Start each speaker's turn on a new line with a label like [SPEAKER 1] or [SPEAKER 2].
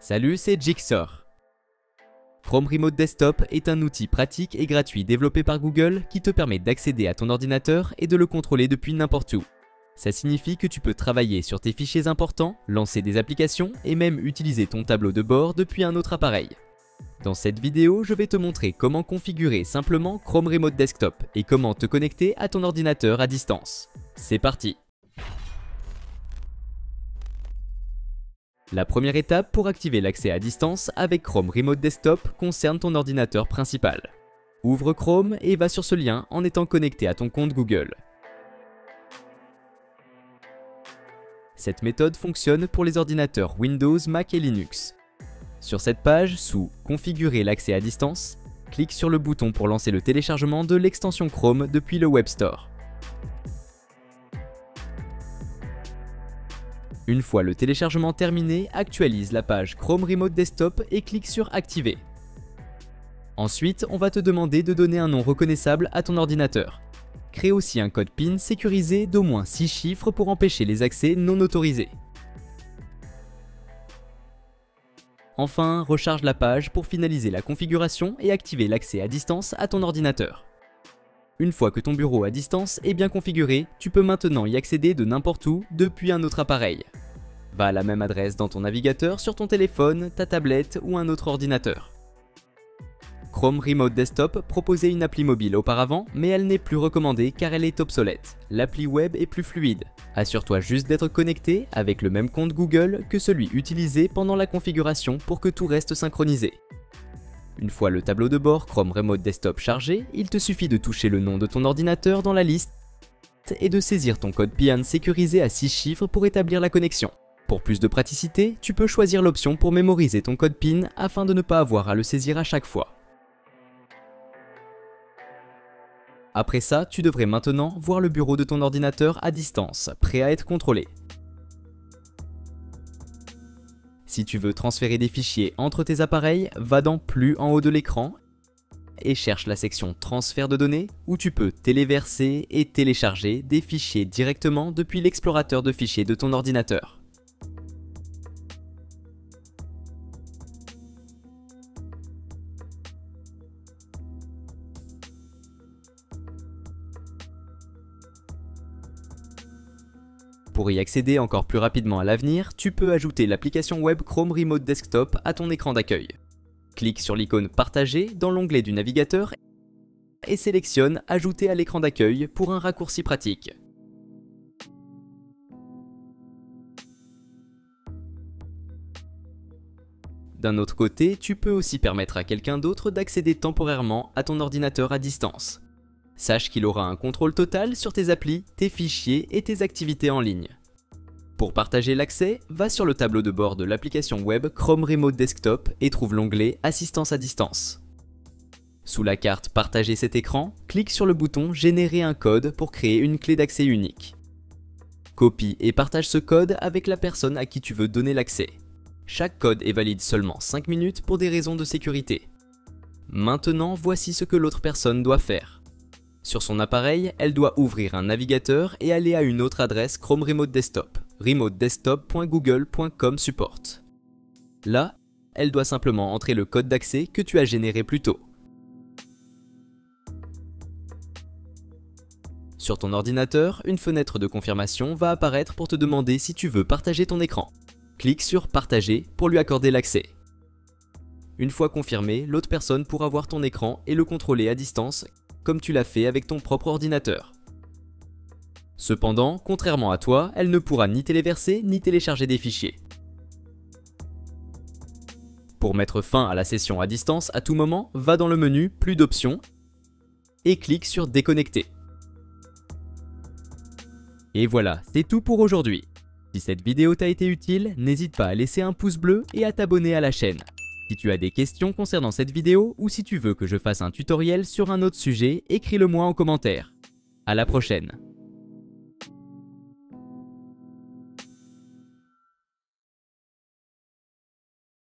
[SPEAKER 1] Salut, c'est Jigsaw. Chrome Remote Desktop est un outil pratique et gratuit développé par Google qui te permet d'accéder à ton ordinateur et de le contrôler depuis n'importe où. Ça signifie que tu peux travailler sur tes fichiers importants, lancer des applications et même utiliser ton tableau de bord depuis un autre appareil. Dans cette vidéo, je vais te montrer comment configurer simplement Chrome Remote Desktop et comment te connecter à ton ordinateur à distance. C'est parti! La première étape pour activer l'accès à distance avec Chrome Remote Desktop concerne ton ordinateur principal. Ouvre Chrome et va sur ce lien en étant connecté à ton compte Google. Cette méthode fonctionne pour les ordinateurs Windows, Mac et Linux. Sur cette page, sous « Configurer l'accès à distance », clique sur le bouton pour lancer le téléchargement de l'extension Chrome depuis le Web Store. Une fois le téléchargement terminé, actualise la page Chrome Remote Desktop et clique sur « Activer ». Ensuite, on va te demander de donner un nom reconnaissable à ton ordinateur. Crée aussi un code PIN sécurisé d'au moins 6 chiffres pour empêcher les accès non autorisés. Enfin, recharge la page pour finaliser la configuration et activer l'accès à distance à ton ordinateur. Une fois que ton bureau à distance est bien configuré, tu peux maintenant y accéder de n'importe où depuis un autre appareil. Va à la même adresse dans ton navigateur sur ton téléphone, ta tablette ou un autre ordinateur. Chrome Remote Desktop proposait une appli mobile auparavant, mais elle n'est plus recommandée car elle est obsolète. L'appli web est plus fluide. Assure-toi juste d'être connecté avec le même compte Google que celui utilisé pendant la configuration pour que tout reste synchronisé. Une fois le tableau de bord Chrome Remote Desktop chargé, il te suffit de toucher le nom de ton ordinateur dans la liste et de saisir ton code PIN sécurisé à 6 chiffres pour établir la connexion. Pour plus de praticité, tu peux choisir l'option pour mémoriser ton code PIN afin de ne pas avoir à le saisir à chaque fois. Après ça, tu devrais maintenant voir le bureau de ton ordinateur à distance, prêt à être contrôlé. Si tu veux transférer des fichiers entre tes appareils, va dans Plus en haut de l'écran et cherche la section Transfert de données où tu peux téléverser et télécharger des fichiers directement depuis l'explorateur de fichiers de ton ordinateur. Pour y accéder encore plus rapidement à l'avenir, tu peux ajouter l'application web Chrome Remote Desktop à ton écran d'accueil. Clique sur l'icône Partager dans l'onglet du navigateur et sélectionne Ajouter à l'écran d'accueil pour un raccourci pratique. D'un autre côté, tu peux aussi permettre à quelqu'un d'autre d'accéder temporairement à ton ordinateur à distance. Sache qu'il aura un contrôle total sur tes applis, tes fichiers et tes activités en ligne. Pour partager l'accès, va sur le tableau de bord de l'application web Chrome Remote Desktop et trouve l'onglet Assistance à distance. Sous la carte Partager cet écran, clique sur le bouton Générer un code pour créer une clé d'accès unique. Copie et partage ce code avec la personne à qui tu veux donner l'accès. Chaque code est valide seulement 5 minutes pour des raisons de sécurité. Maintenant, voici ce que l'autre personne doit faire. Sur son appareil, elle doit ouvrir un navigateur et aller à une autre adresse Chrome Remote Desktop, remotedesktop.google.com support. Là, elle doit simplement entrer le code d'accès que tu as généré plus tôt. Sur ton ordinateur, une fenêtre de confirmation va apparaître pour te demander si tu veux partager ton écran. Clique sur Partager pour lui accorder l'accès. Une fois confirmé, l'autre personne pourra voir ton écran et le contrôler à distance comme tu l'as fait avec ton propre ordinateur. Cependant, contrairement à toi, elle ne pourra ni téléverser ni télécharger des fichiers. Pour mettre fin à la session à distance à tout moment, va dans le menu Plus d'options et clique sur Déconnecter. Et voilà, c'est tout pour aujourd'hui. Si cette vidéo t'a été utile, n'hésite pas à laisser un pouce bleu et à t'abonner à la chaîne. Si tu as des questions concernant cette vidéo ou si tu veux que je fasse un tutoriel sur un autre sujet, écris-le moi en commentaire. À la prochaine.